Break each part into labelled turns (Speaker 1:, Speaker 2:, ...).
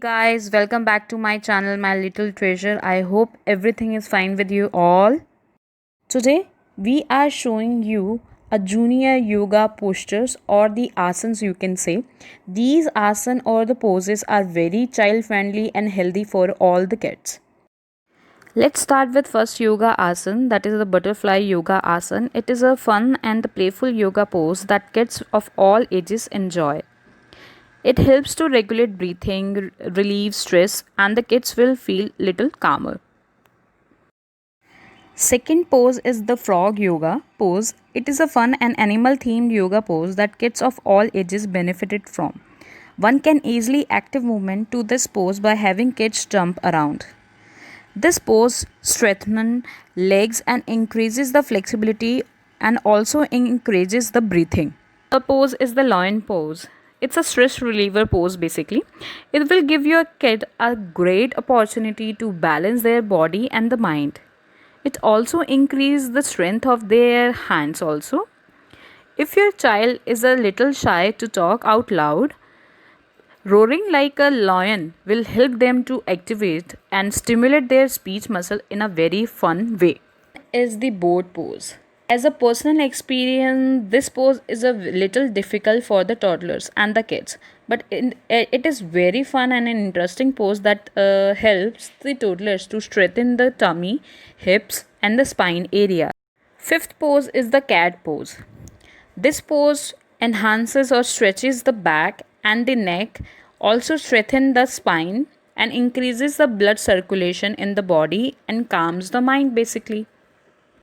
Speaker 1: Guys, welcome back to my channel, My Little Treasure. I hope everything is fine with you all. Today, we are showing you a junior yoga postures or the asanas, you can say. These asanas or the poses are very child friendly and healthy for all the kids. Let's start with first yoga asana, that is the butterfly yoga asana. It is a fun and playful yoga pose that kids of all ages enjoy. It helps to regulate breathing, relieve stress, and the kids will feel little calmer. Second pose is the frog yoga pose. It is a fun and animal themed yoga pose that kids of all ages benefited from. One can easily active movement to this pose by having kids jump around. This pose strengthens legs and increases the flexibility and also encourages the breathing. The pose is the lion pose. It's a stress reliever pose basically. It will give your kid a great opportunity to balance their body and the mind. It also increases the strength of their hands also. If your child is a little shy to talk out loud, roaring like a lion will help them to activate and stimulate their speech muscle in a very fun way. Is the boat pose. As a personal experience, this pose is a little difficult for the toddlers and the kids, but it is very fun and an interesting pose that helps the toddlers to strengthen the tummy, hips, and the spine area. Fifth pose is the cat pose. This pose enhances or stretches the back and the neck, also strengthens the spine and increases the blood circulation in the body and calms the mind basically.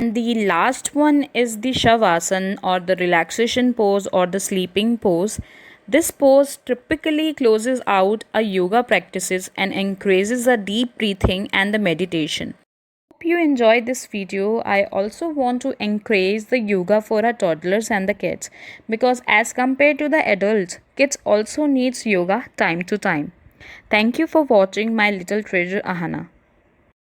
Speaker 1: And the last one is the Shavasana or the relaxation pose or the sleeping pose. This pose typically closes out a yoga practices and encourages a deep breathing and the meditation. Hope you enjoyed this video. I also want to encourage the yoga for our toddlers and the kids because as compared to the adults, kids also needs yoga time to time. Thank you for watching My Little Treasure Ahana.